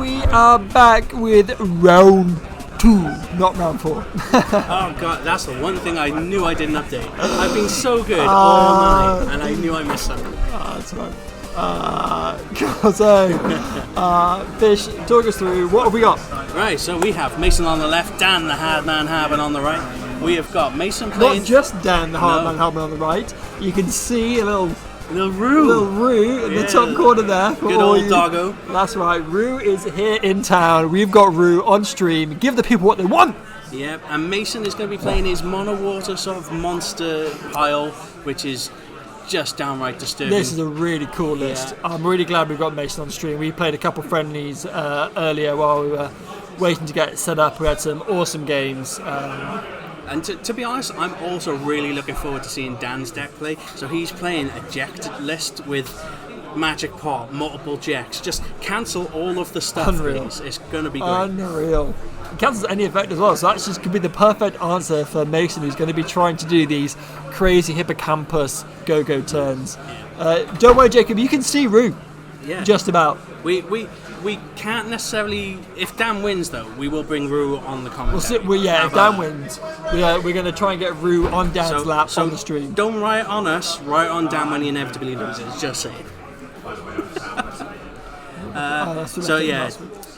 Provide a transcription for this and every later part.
we are back with round 2, not round 4. Oh god, that's the one thing I knew I didn't update. I've been so good all night, and I knew I missed something. That's right. Fish, talk us through, what have we got? Right, so we have Mason on the left, Dan the hard man Harbin on the right. We have got Mason playing... Not just Dan the hard man Harbin on the right. You can see a little Roo in the top corner there. Good old doggo. That's right, Roo is here in town. We've got Roo on stream. Give the people what they want. Yep, and Mason is going to be playing his mono water sort of monster pile, which is just downright disturbing. This is a really cool list. Yeah. I'm really glad we've got Mason on stream. We played a couple friendlies earlier while we were waiting to get it set up. We had some awesome games. And to be honest, I'm also really looking forward to seeing Dan's deck play. So he's playing a Jecht list with Magic Pot, multiple Jects. Just cancel all of the stuff. Unreal. It's going to be great. Unreal. It cancels any effect as well, so that just could be the perfect answer for Mason, who's going to be trying to do these crazy Hippokampos Gogo turns. Don't worry, Jacob, you can see Roo. Yeah. Just about. We can't necessarily... If Dan wins, though, we will bring Roo on the commentary. If Dan wins, we're going to try and get Roo on Dan's lap on the stream. Don't write on us, write on Dan when he inevitably loses. Just saying.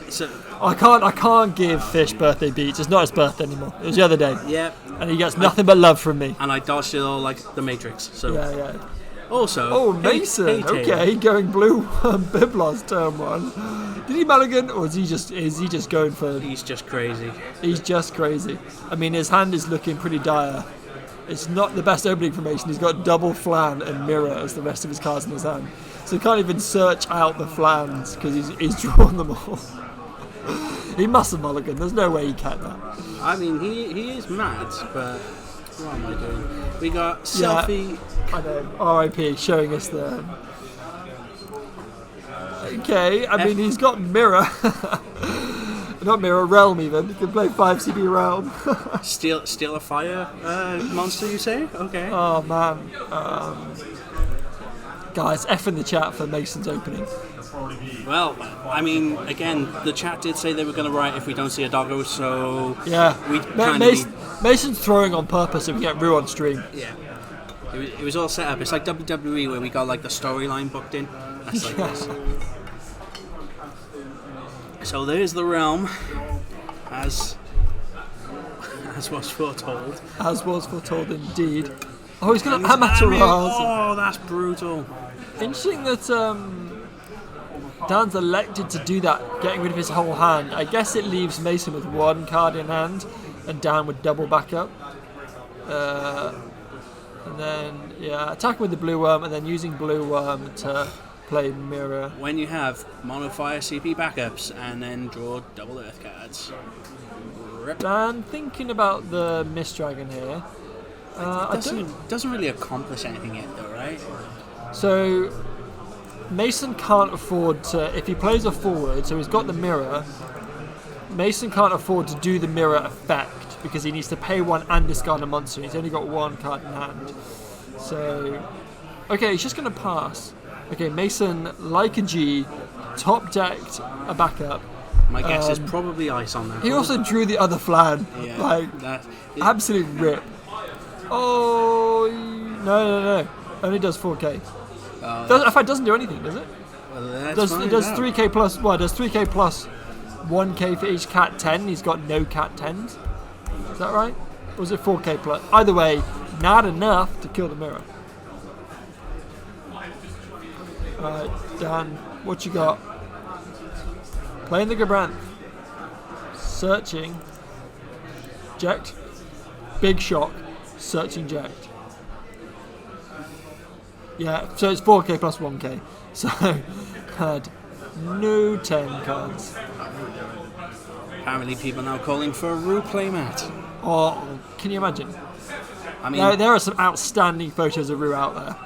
So I can't give Fish birthday beats. It's not his birthday anymore. It was the other day. Yeah. And he gets nothing but love from me. And I dodged it all like the Matrix. So yeah. Also, Mason. Okay, going blue Biblos turn 1. Did he mulligan, or is he just going for? He's just crazy. He's just crazy. I mean, his hand is looking pretty dire. It's not the best opening for Mason. He's got double flan and mirror as the rest of his cards in his hand, so he can't even search out the flans because he's drawn them all. He must have mulligan. There's no way he can. I mean, he is mad, but what am I doing? We got selfie. I know. R.I.P. showing us the. Okay, I mean he's got mirror. Not mirror, realm even. He can play 5 CB realm. Steal a fire monster, you say? Okay. Oh man. Guys, F in the chat for Mason's opening. Well, I mean, again, the chat did say they were going to write if we don't see a doggo, so yeah. Mason's throwing on purpose so we get Roo on stream. Yeah. It was all set up. It's like WWE where we got like the storyline booked in. That's like this. So there's the realm, as was foretold. As was foretold indeed. Oh, he's going to Amaterasu. Oh, that's brutal. Interesting that Dan's elected to do that, getting rid of his whole hand. I guess it leaves Mason with 1 card in hand, and Dan would double back up. And then, attacking with the blue worm, and then using blue worm to play mirror. When you have mono fire CP backups, and then draw double earth cards. Rip. Dan, thinking about the Mist Dragon here. It doesn't really accomplish anything yet, though, right? So, Mason can't afford to, if he plays a forward, so he's got the mirror, Mason can't afford to do the mirror effect because he needs to pay 1 and discard a monster. He's only got 1 card in hand. So, okay, he's just going to pass. Okay, Mason, like a G, top decked a backup. My guess is probably ice on that. He also drew the other flan. Yeah, absolute rip. Oh, no. Only does 4k. In fact, it doesn't do anything, does it? Well, it does 3k plus. Well, it does 3k plus 1k for each cat 10. He's got no cat 10s. Is that right? Or was it 4k plus? Either way, not enough to kill the mirror. Alright, Dan, what you got? Playing the Gabranth. Searching. Jecht. Big shock. Searching Jecht. Yeah, so it's 4k plus 1k. So, had no 10 cards. Apparently people are now calling for a Roo playmat. Oh, can you imagine? I mean, there are some outstanding photos of Roo out there.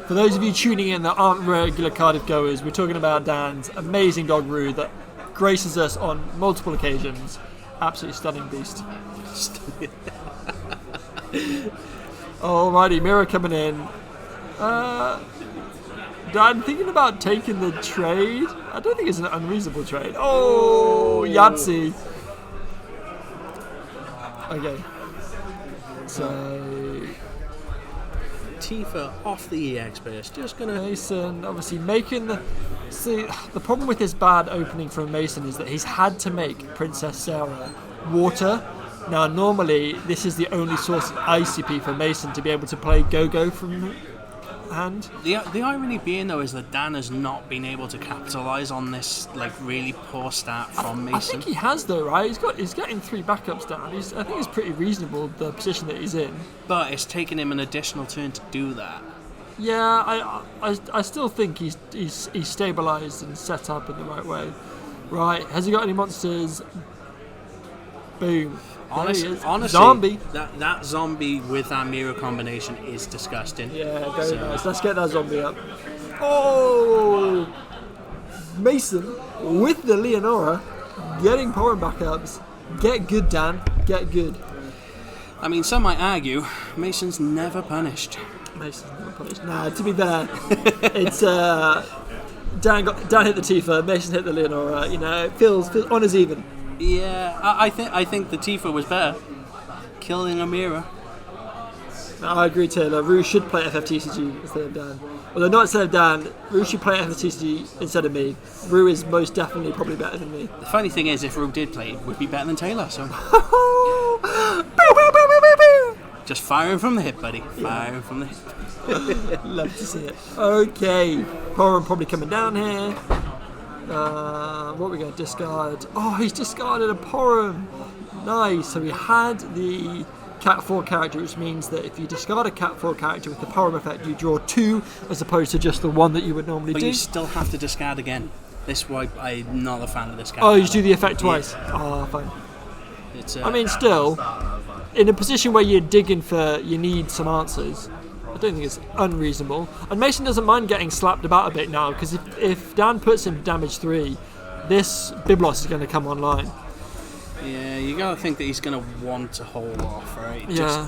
For those of you tuning in that aren't regular Cardiff goers, we're talking about Dan's amazing dog Roo that graces us on multiple occasions. Absolutely stunning beast. Alrighty, mirror coming in. I'm thinking about taking the trade. I don't think it's an unreasonable trade. Oh, Yahtzee. Okay. So Tifa off the EX burst. Just gonna. Mason obviously making the. See, the problem with his bad opening from Mason is that he's had to make Princess Sarah water. Now, normally, this is the only source of ICP for Mason to be able to play Gogo from hand. The irony being, though, is that Dan has not been able to capitalise on this like really poor stat from Mason. I think he has, though, right? He's getting 3 backups down. I think it's pretty reasonable, the position that he's in. But it's taken him an additional turn to do that. Yeah, I still think he's stabilised and set up in the right way. Right, has he got any monsters? Boom. Honestly, zombie. That zombie with that mirror combination is disgusting. Yeah, very nice. Let's get that zombie up. Oh! Mason with the Leonora getting power backups. Get good, Dan. Get good. I mean, some might argue Mason's never punished. Mason's never punished. Nah, to be fair, it's Dan hit the Tifa, Mason hit the Leonora. You know, it feels honours even. Yeah, I think the Tifa was better. Killing a mirror. I agree, Taylor. Rue should play FFTCG instead of Dan. Although not instead of Dan, Rue should play FFTCG instead of me. Rue is most definitely probably better than me. The funny thing is, if Rue did play, it would be better than Taylor, so... Just firing from the hip, buddy. Firing from the hip. Love to see it. Okay. Porum probably coming down here. What are we going to discard? Oh, he's discarded a Porum. Nice. So we had the Cat 4 character, which means that if you discard a Cat 4 character with the Porum effect, you draw 2 as opposed to just the 1 that you would normally do. But you still have to discard again. This wipe, I'm not a fan of this card. Oh, you do the effect twice? Oh, fine. I mean, still, in a position where you're digging for, you need some answers, I don't think it's unreasonable. And Mason doesn't mind getting slapped about a bit now, because if Dan puts him damage 3, this Biblos is going to come online. Yeah, you gotta think that he's gonna want to hold off, right? Yeah.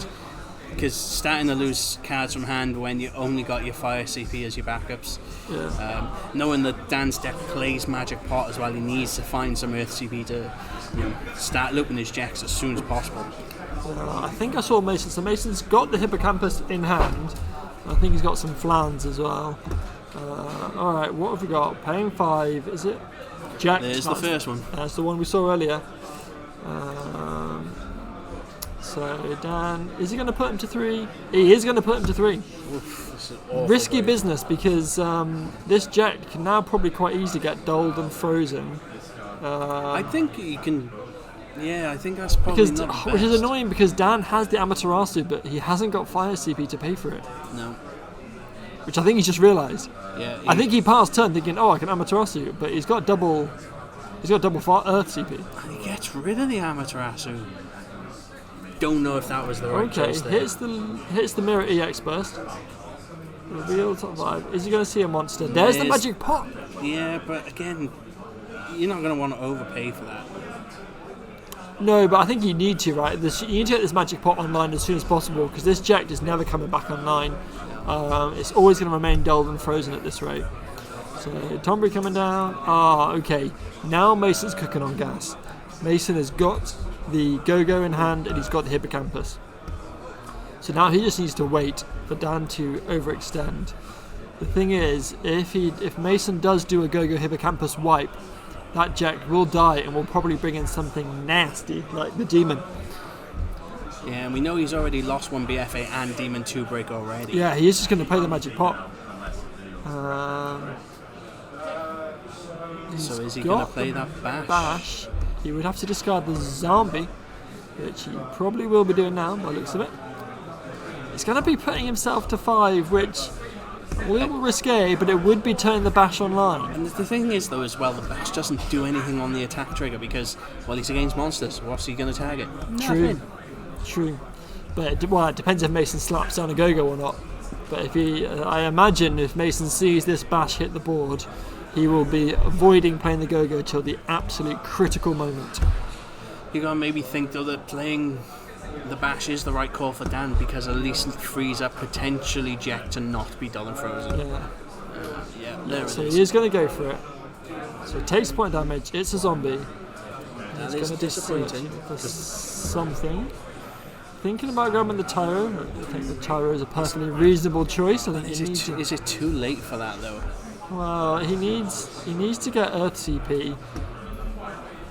Because starting to lose cards from hand when you only got your fire CP as your backups. Yeah. Knowing that Dan's deck plays Magic Pot as well, he needs to find some Earth CP to start looping his Jecks as soon as possible. I think I saw Mason. So Mason's got the Hippocampus in hand. I think he's got some flans as well. Alright, what have we got? Paying 5, is it? Jecht. There's the first one. That's the one we saw earlier. So Dan, is he going to put him to 3? He is going to put him to 3. Oof, risky business, because this Jecht can now probably quite easily get doled and frozen. I think you can. Yeah, I think that's probably not the best. Which is annoying because Dan has the Amaterasu, but he hasn't got fire CP to pay for it. No. Which I think he's just realised. Yeah. I think he passed turn thinking, oh, I can Amaterasu, but he's got double Earth CP. And he gets rid of the Amaterasu. Don't know if that was the right choice there. Hits the Mirror EX burst. Reveal top 5. Is he going to see a monster? There's the Magic Pot. Yeah, but again, you're not going to want to overpay for that. No, but I think you need to, right? You need to get this Magic Pot online as soon as possible, because this Jecht is never coming back online. It's always going to remain dulled and frozen at this rate. So Tombury coming down. Okay. Now Mason's cooking on gas. Mason has got the Gogo in hand and he's got the Hippocampus. So now he just needs to wait for Dan to overextend. The thing is, if Mason does do a Gogo Hippocampus wipe, that Jecht will die and will probably bring in something nasty like the Demon. Yeah, and we know he's already lost one BFA and Demon 2 break already. Yeah, he is just going to play the Magic Pot. So is he going to play that bash? He would have to discard the zombie, which he probably will be doing now by the looks of it. He's going to be putting himself to 5, which a little risque, but it would be turning the bash online. And the thing is, though, as well, the bash doesn't do anything on the attack trigger because, well, he's against monsters. What's he going to target? Nothing. True. But it depends if Mason slaps down a Gogo or not. But I imagine if Mason sees this bash hit the board, he will be avoiding playing the Gogo till the absolute critical moment. You gotta maybe think though that playing the bash is the right call for Dan, because at least it frees up potentially Jecht to not be dull and frozen. Yeah. There So it he is. is going to go for it. So it takes point damage. It's a zombie. That He's is going to just search disappointing. for something. Thinking about going with the Tyro. I think the Tyro is a perfectly reasonable choice. I think he needs Is it too late for that though? Well, he needs to get Earth CP.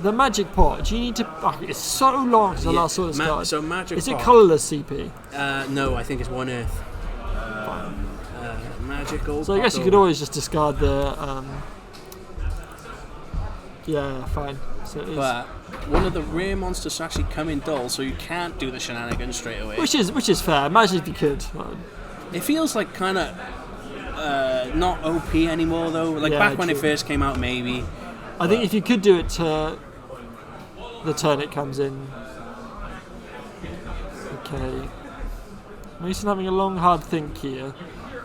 The magic pot. Do you need to? It's so long since I last saw this card. So magic Is it pot. colourless CP? No, I think it's 1 Earth. Magical. So I guess you could always just discard the. Yeah, fine. So it is. But one of the rare monsters to actually come in dull, so you can't do the shenanigans straight away. Which is fair. Imagine if you could. It feels like kind of not OP anymore though. Like Yeah, back when it true. first came out, maybe. I think if you could do it to the turn it comes in. Okay. Mason having a long, hard think here.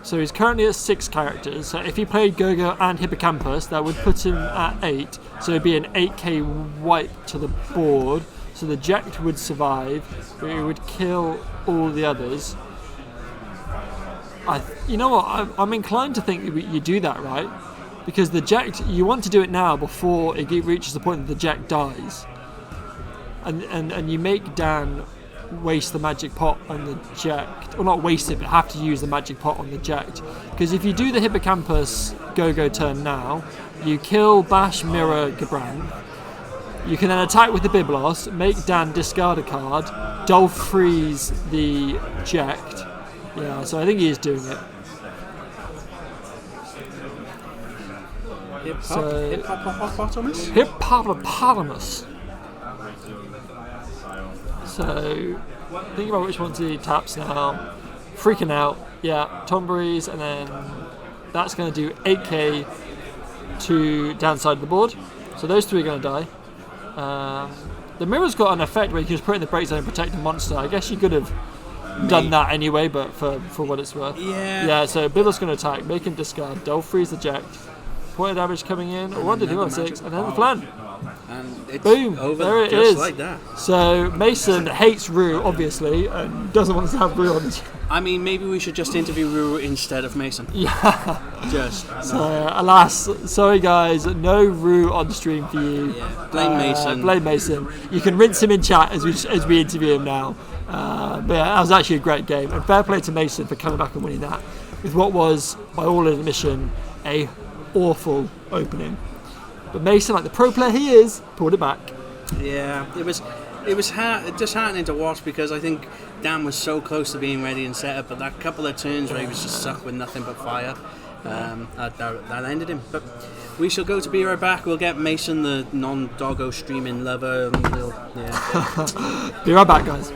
So he's currently at 6 characters. So if he played Gogo and Hippokampos, that would put him at 8. So it'd be an 8k wipe to the board. So the Jecht would survive, but it would kill all the others. You know what? I'm inclined to think you do that, right? Because the Jecht, you want to do it now before it reaches the point that the Jecht dies. And you make Dan waste the magic pot on the Jecht, or not waste it, but have to use the magic pot on the Jecht. Because if you do the Hippocampus Gogo turn now, you kill Bash, Mirror, Gabran. You can then attack with the Biblos, make Dan discard a card, Dull freeze the Jecht. Yeah, so I think he is doing it. Hippopotamus. So, think about which ones he taps now. Freaking out. Yeah, Tomberries, and then that's going to do 8k to downside of the board. So those 3 are going to die. The mirror's got an effect where you can just put it in the break zone and protect the monster. I guess you could have done that anyway, but for what it's worth. Yeah. Yeah, so Biddle's going to attack, make him discard, Dull freeze the Jecht. Point of damage coming in, 1 to 2 on 6, and then the plan. And it's Boom, over there it just is. like that. So Mason hates Rue, obviously, and doesn't want to have Rue on the I mean, maybe we should just interview Ruru instead of Mason. Yeah. Just. So, alas, sorry guys, no Rue on stream for you. Yeah. Blame Mason. Blame Mason. You can rinse him in chat as we interview him now. But yeah, that was actually a great game, and fair play to Mason for coming back and winning that with what was, by all admission, a awful opening. But Mason, like the pro player he is, pulled it back. Yeah, it was disheartening to watch because I think Dan was so close to being ready and set up, but that couple of turns where he was just stuck with nothing but fire, that ended him. But we shall go to be right back. We'll get Mason, the non-doggo streaming lover. And Be right back, guys.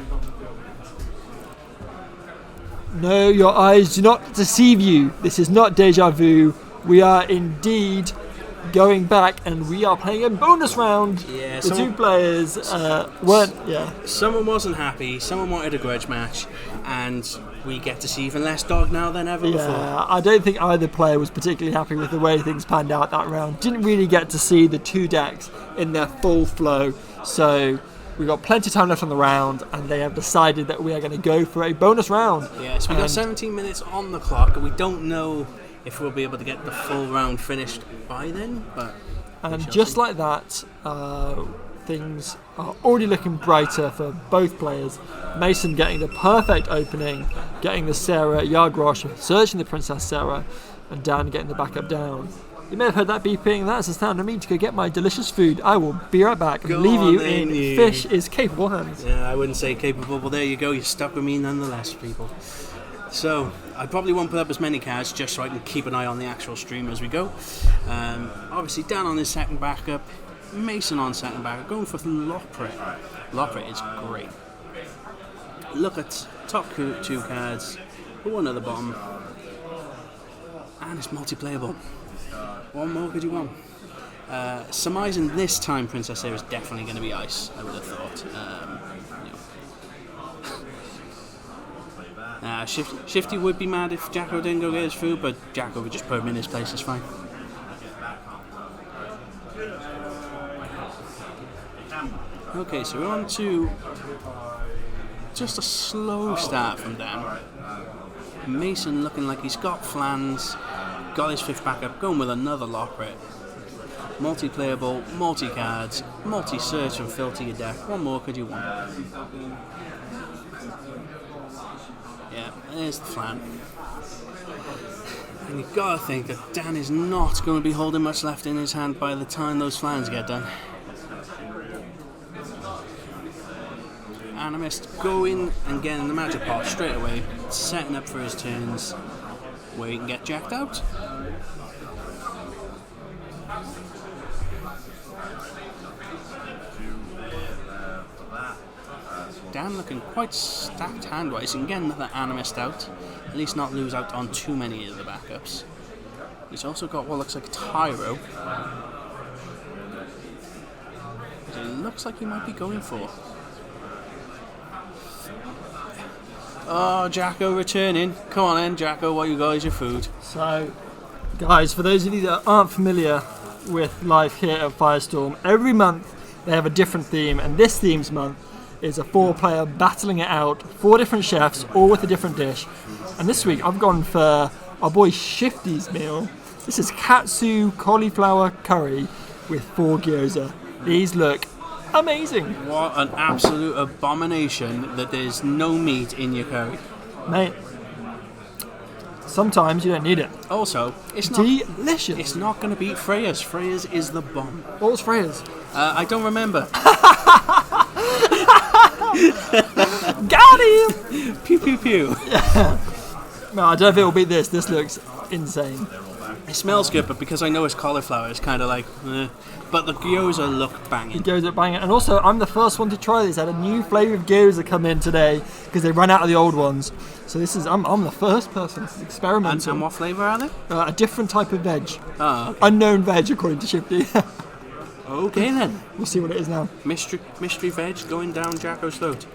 No, your eyes do not deceive you. This is not deja vu. We are indeed going back, and we are playing a bonus round. Yeah, the 2 players weren't. Yeah. Someone wasn't happy. Someone wanted a grudge match, and we get to see even less dog now than ever before. Yeah, I don't think either player was particularly happy with the way things panned out that round. Didn't really get to see the 2 decks in their full flow. So we've got plenty of time left on the round, and they have decided that we are going to go for a bonus round. Yeah, so we've got 17 minutes on the clock, and we don't know if we'll be able to get the full round finished by then. But and just like that, things are already looking brighter for both players. Mason getting the perfect opening, getting the Sarah Yargrosh, searching the Princess Sarah, and Dan getting the backup down. You may have heard that beeping. That's the sound of me to go get my delicious food. I will be right back and leave you in Fish is Capable hands. Yeah, I wouldn't say capable, but there you go. You're stuck with me nonetheless, people. So I probably won't put up as many cards just so I can keep an eye on the actual stream as we go. Obviously, Dan on his second backup, Mason on second backup, going for Lopret. Lopret is great. Look at top 2 cards, 1 at the bottom, and it's multi-playable. What more could you want? Surmising this time Princess Sarah is definitely going to be ice, I would have thought. Shifty would be mad if Jacko didn't go get his food, but Jacko would just put him in his place, it's fine. Okay, so we're on to just a slow start from Dan. Mason looking like he's got flans, got his 5th backup, going with another Lockrit. Multi-playable, multi-cards, multi-search and filter your deck. What more could you want? Yeah, there's the flan. And you've got to think that Dan is not going to be holding much left in his hand by the time those flans get done. Animist going and getting the magic pot straight away, setting up for his turns where he can get jacked out. Dan looking quite stacked hand-wise. He can get another Animist out, at least not lose out on too many of the backups. He's also got what looks like a Tyro. Which it looks like he might be going for. Oh, Jacko returning. Come on in, Jacko, what you got is your food. So, guys, for those of you that aren't familiar with life here at Firestorm, every month they have a different theme, and this theme's month is a 4-player battling it out, 4 different chefs, all with a different dish. And this week I've gone for our boy Shifty's meal. This is katsu cauliflower curry with 4 gyoza. These look amazing. What an absolute abomination that there's no meat in your curry. Mate, sometimes you don't need it. Also, it's delicious. It's not going to beat Freya's. Freya's is the bomb. What was Freya's? I don't remember. Got him! Pew pew pew. No, I don't know if it will beat this. This looks insane. It smells good, but because I know it's cauliflower, it's kind of like, but the gyoza look banging. The gyoza banging. And also, I'm the first one to try this. I had a new flavour of gyoza come in today because they ran out of the old ones. So this is, I'm the first person. This is experimental. And what flavour are they? A different type of veg. Oh, okay. Unknown veg, according to Shifty. Okay then. We'll see what it is now. Mystery veg going down Jacko's throat.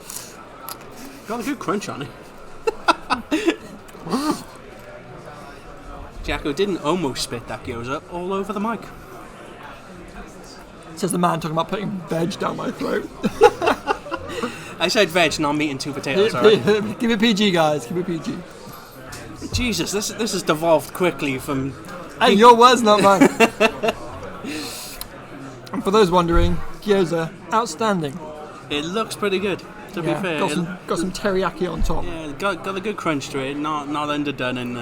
Got a good crunch on it. Jacko didn't almost spit that gyoza all over the mic. Says the man talking about putting veg down my throat. I said veg, not meat and 2 potatoes, alright? Give it PG, guys. Give it PG. Jesus, this has devolved quickly from... Hey, your words, not mine. And for those wondering, gyoza, outstanding. It looks pretty good, to be fair. Got some teriyaki on top. Yeah, got a good crunch to it, not underdone, and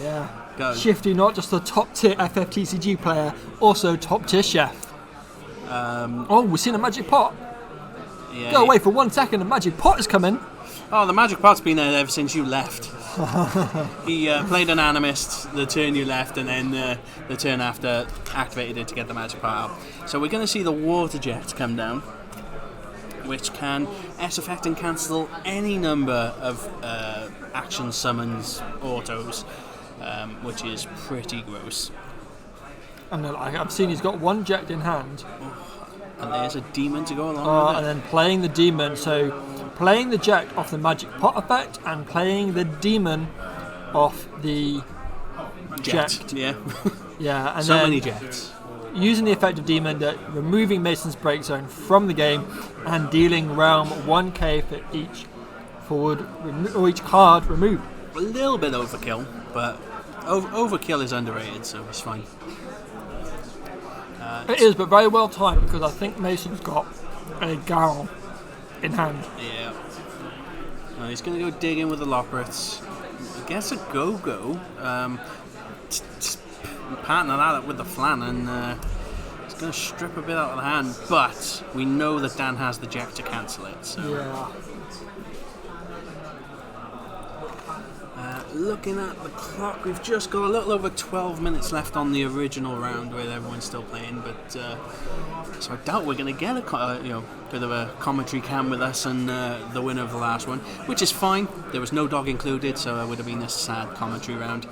yeah. Shifty, not just a top tier FFTCG player, also top tier chef. We've seen a magic pot. Yeah, Go away for 1 second, a magic pot is coming. Oh, the magic pot's been there ever since you left. He played an Animist the turn you left, and then the turn after activated it to get the magic pot out. So we're going to see the water Jecht come down, which can S-effect and cancel any number of action summons, autos, which is pretty gross. And I've seen he's got 1 Jecht in hand. And there's a demon to go along with it. And then playing the demon, so playing the Jecht off the magic pot effect and playing the demon off the Jecht. Yeah. Yeah, and so then many Jechts. Using the effect of demon, removing Mason's break zone from the game and dealing realm 1k for each forward or each card removed. A little bit overkill, but overkill is underrated, so it's fine. It is, but very well timed because I think Mason's got a Garl in hand. Yeah. He's going to go dig in with the Lockrits. I guess a Gogo. Partner that with the flan, and he's going to strip a bit out of the hand, but we know that Dan has the Jecht to cancel it. So. Yeah. Looking at the clock, we've just got a little over 12 minutes left on the original round where everyone's still playing, but so I doubt we're going to get a bit of a commentary cam with us and the winner of the last one, which is fine. There was no dog included, so it would have been a sad commentary round.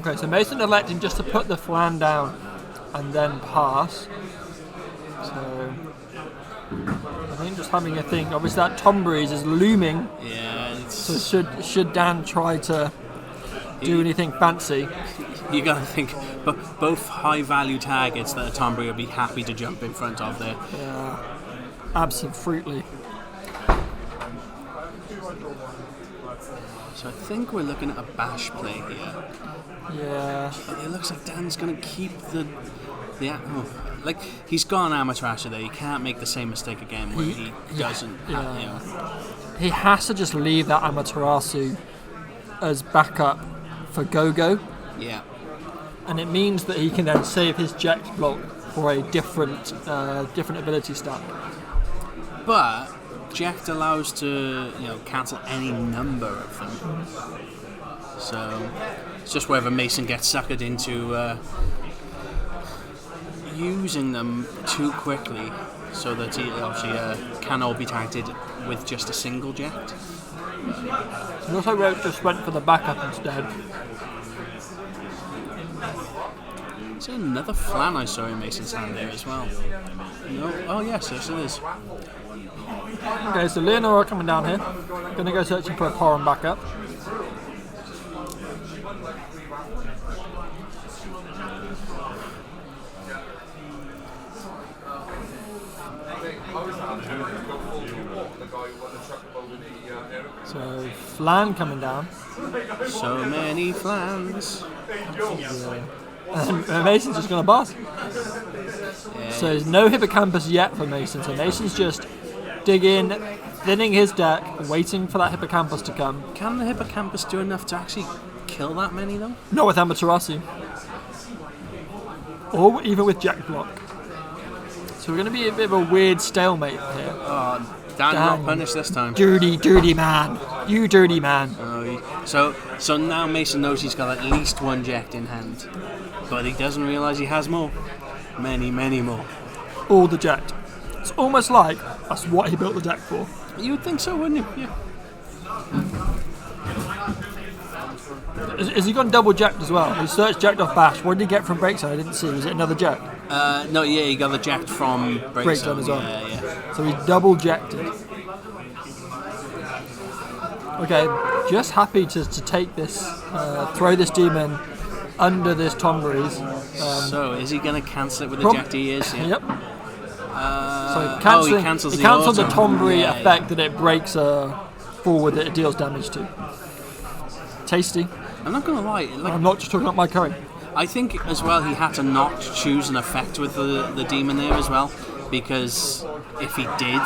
Okay, so Mason electing just to put the flan down and then pass. So I think just having a think. Obviously that Tom Breeze is looming. Yeah. So should Dan try to do anything fancy? You got to think, but both high value targets that a Tombury would be happy to jump in front of there. Yeah, absolutely. So I think we're looking at a bash play here. Yeah. But it looks like Dan's going to keep like he's gone Amaterasu there. He can't make the same mistake again where he doesn't. He has to just leave that Amaterasu as backup for Gogo. Yeah. And it means that he can then save his Jecht block for a different ability stack. But Jecht allows to cancel any number of them. So it's just whether Mason gets suckered into using them too quickly, so that he obviously can all be targeted with just a single Jecht. It looks like Roach just went for the backup instead. Is there another flan I saw in Mason's hand there as well? No? Oh yes, it is. Okay, so Leonora coming down here. Gonna go searching for a Porum backup. So Flan coming down. So many flans. And Mason's just going to boss. Yeah. So there's no Hippocampus yet for Mason. So Mason's just digging, thinning his deck, waiting for that Hippocampus to come. Can the Hippocampus do enough to actually kill that many though? Not with Amaterasu. Or even with Jack Block. So we're going to be a bit of a weird stalemate here. Oh, Dan not punished this time. Dirty man. You dirty man. So now Mason knows he's got at least one Jecht in hand. But he doesn't realise he has more. Many, many more. All the Jecht. It's almost like that's what he built the deck for. You would think so, wouldn't you? Yeah. Has he gone double Jecht as well? He searched Jecht off Bash. What did he get from Breakzone? I didn't see. Was it another Jecht? No, yeah, he got the Jecht from Breakzone as well. Yeah. So he's double Jechted. Okay, just happy to take this, throw this demon under this Tombury's. So is he going to cancel it with the Jecht he is? Yeah. Yep. So he cancels the Tombury yeah, effect that it breaks a forward that it deals damage to. Tasty. I'm not going to lie. I'm not just talking about my curry. I think as well he had to not choose an effect with the demon there as well, because if he did,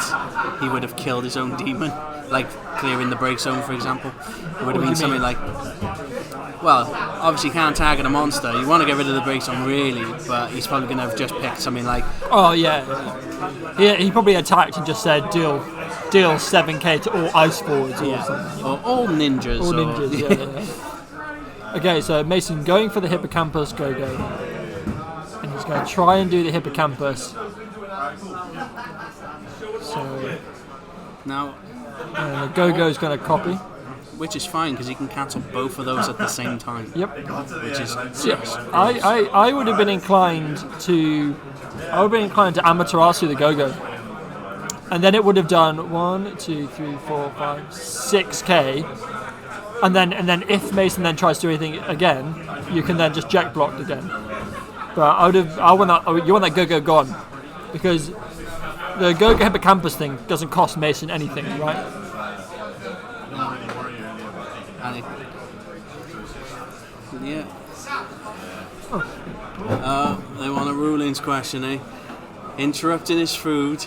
he would have killed his own demon, like clearing the break zone, for example. It would have been something like, well, obviously you can't target a monster. You want to get rid of the break zone really, but he's probably going to have just picked something like... Oh yeah. He probably attacked and just said deal 7k to all ice forwards or something. Or all ninjas. All ninjas, yeah. Okay, so Mason going for the Hippocampus Gogo. And he's going to try and do the Hippocampus. So now, the Gogo's going to copy. Which is fine, because he can cancel both of those at the same time. Yep. Which is... Yes. I would have been inclined to... Amaterasu the Gogo. And then it would have done 1, 2, 3, 4, 5, 6k. And then if Mason then tries to do anything again, you can then just Jecht blocked again. But you want that Gogo gone, because the Gogo Hippocampus thing doesn't cost Mason anything, right? Yeah. They want a rulings question, eh? Interrupting his food.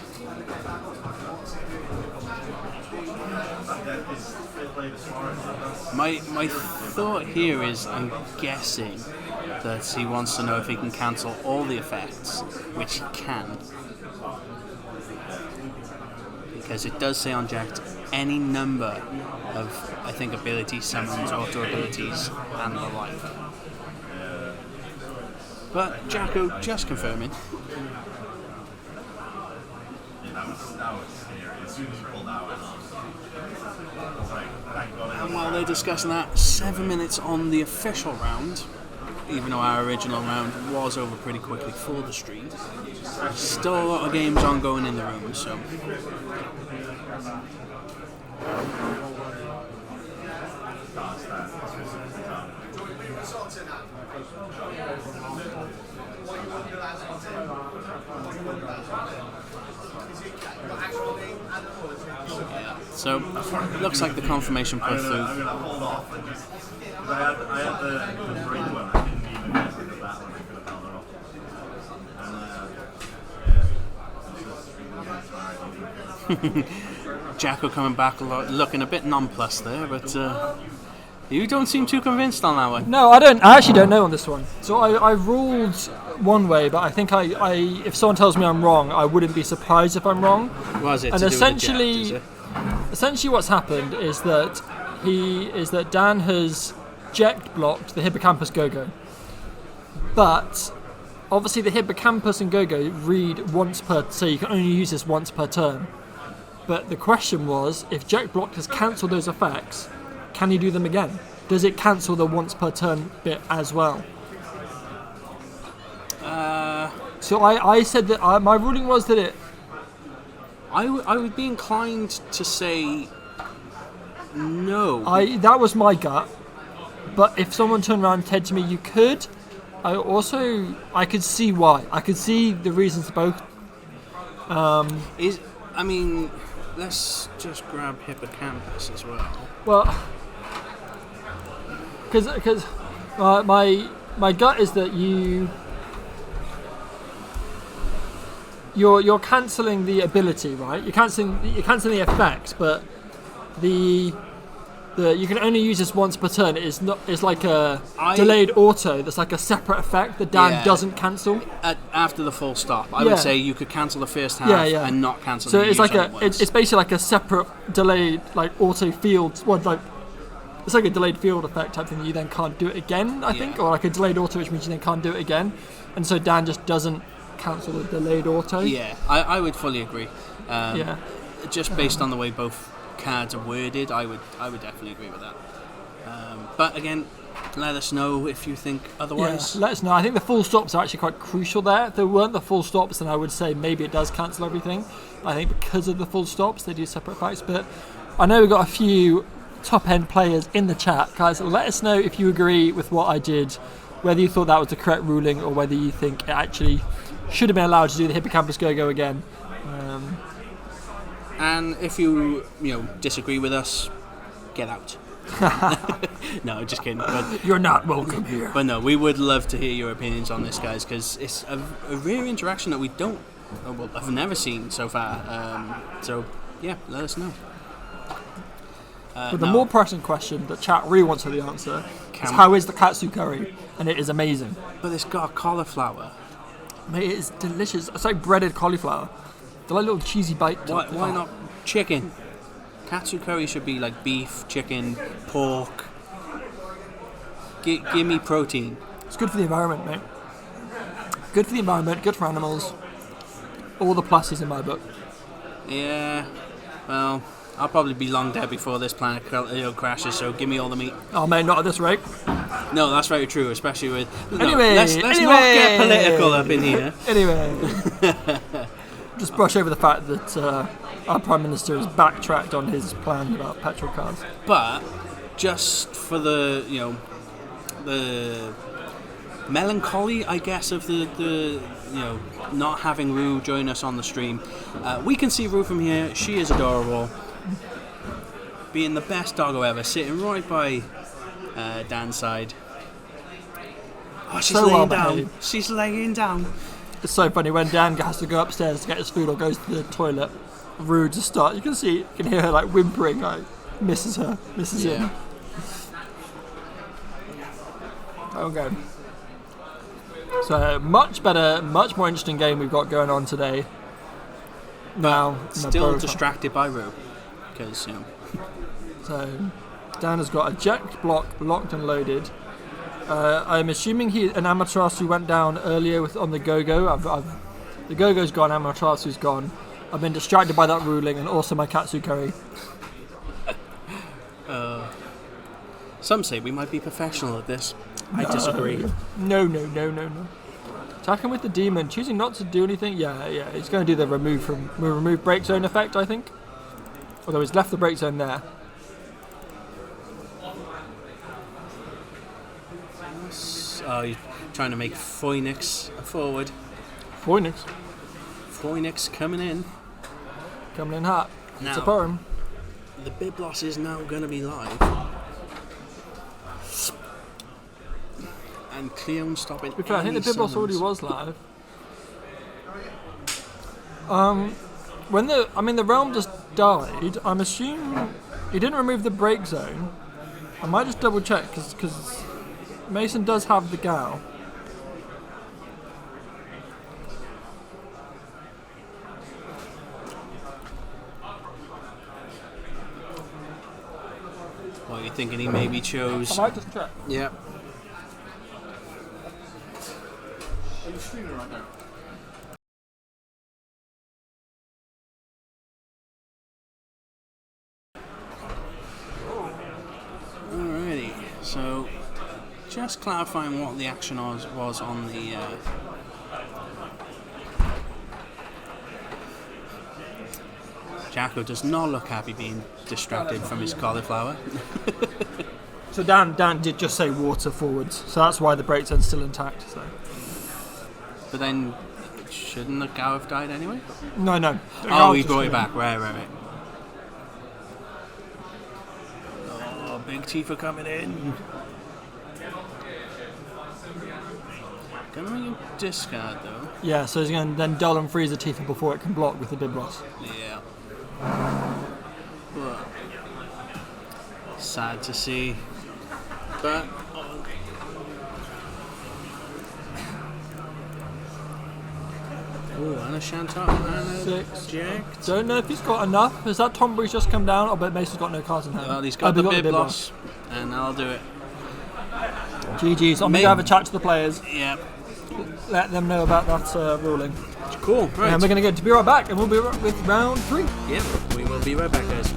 My thought here is, I'm guessing that he wants to know if he can cancel all the effects, which he can. Because it does say on Jecht any number of, I think, abilities, summons, auto abilities, and the like. But Jacko just confirming. And while they're discussing that, 7 minutes on the official round, even though our original round was over pretty quickly for the stream. Still a lot of games ongoing in the room, so... So, looks like the confirmation put through. Jacko coming back looking a bit nonplussed there, but you don't seem too convinced on that one. No, I don't. I actually don't know on this one. So I ruled one way, but I think if someone tells me I'm wrong, I wouldn't be surprised if I'm wrong. Was it? And to do with the Jecht, essentially what's happened is that Dan has Jecht blocked the Hippokampos Gogo, but obviously the Hippokampos and Gogo read once per, so you can only use this once per turn. But the question was, if Jecht block has cancelled those effects, can you do them again? Does it cancel the once per turn bit as well? So I said that my ruling was that it. I would be inclined to say no. That was my gut. But if someone turned around and said to me, you could, I could see why. I could see the reasons for both. Let's just grab Hippocampus as well. Well, because my gut is that you're cancelling the ability, right? You're cancelling the effects, but the you can only use this once per turn. It's like a delayed auto. That's like a separate effect that Dan doesn't cancel. After the full stop, I would say you could cancel the first half and not cancel. So the it's like it's basically like a separate delayed like auto field. Well, like it's like a delayed field effect type thing. You then can't do it again, I think, or like a delayed auto, which means you then can't do it again. And so Dan just doesn't cancel the delayed auto. Yeah, I would fully agree. Just based on the way both cards are worded, I would definitely agree with that. But again, let us know if you think otherwise. Yeah, let us know. I think the full stops are actually quite crucial there. If there weren't the full stops, then I would say maybe it does cancel everything. I think because of the full stops, they do separate effects. But I know we've got a few top-end players in the chat. Guys, let us know if you agree with what I did, whether you thought that was the correct ruling or whether you think it actually should have been allowed to do the Hippocampus Go-Go again. And if you disagree with us, get out. No, just kidding. But you're not welcome here. But no, we would love to hear your opinions on this, guys, because it's a rare interaction that I've never seen so far. So yeah, let us know. But the more pressing question that chat really wants to the answer is how is the katsu curry? And it is amazing. But it's got cauliflower. Mate, it is delicious. It's like breaded cauliflower. They're like little cheesy bite. Why not chicken? Katsu curry should be like beef, chicken, pork. Give me protein. It's good for the environment, mate. Good for the environment, good for animals. All the pluses in my book. Yeah, well, I'll probably be long dead before this planet crashes, so give me all the meat. Oh, mate, not at this rate. No, that's very true, especially with... Anyway, let's not get political up in here. Anyway. Just brush over the fact that our Prime Minister has backtracked on his plan about petrol cars. But, just for the melancholy, I guess, of the not having Rue join us on the stream, we can see Rue from here. She is adorable. Being the best doggo ever, sitting right by Dan's side. Oh, she's laying down. She's laying down. It's so funny when Dan has to go upstairs to get his food or goes to the toilet. Rue just starts. You can hear her like whimpering, like misses him. Okay. So much better, much more interesting game we've got going on today. Now, still distracted by Rue, because So Dan has got a Jecht block locked and loaded. I'm assuming an Amaterasu went down earlier on the Gogo. The Gogo's gone, Amaterasu's gone. I've been distracted by that ruling and also my katsu curry. Some say we might be professional at this. I disagree. No. Attacking with the demon, choosing not to do anything. Yeah. He's going to do the remove break zone effect, I think. Although he's left the break zone there. Oh, he's trying to make Phoenix forward. Phoenix coming in. Coming in hot. Now, it's a perm. the Biblos is now going to be live. And Cleon stopping. To be fair, I think the Biblos already was live. The realm just died. I'm assuming he didn't remove the break zone. I might just double check because Mason does have the gal. What are you thinking? He maybe chose. I might just check. Yeah. Are you streaming right now? Alrighty. So, just clarifying what the action was on the. Jacko does not look happy being distracted from his cauliflower. So Dan did just say water forwards, so that's why the break zone's still intact. So. But then, shouldn't the cow have died anyway? No. Oh, he brought it back. Right. Oh, big Tifa coming in. Gonna make him discard though. Yeah, so he's going to then dull and freeze the Tifa before it can block with the Biblos. Yeah. But sad to see. But and a Shantar and a 6. Jecht. Don't know if he's got enough. Has that Tombury's just come down? I bet Mason's got no cards in hand. Well, he's got the we Biblos, and I'll do it. GG's. I'm going to have a chat to the players. Yeah. Let them know about that ruling. Cool. Right. And we're going to be right back, and we'll be with round 3. Yep. We will be right back, guys.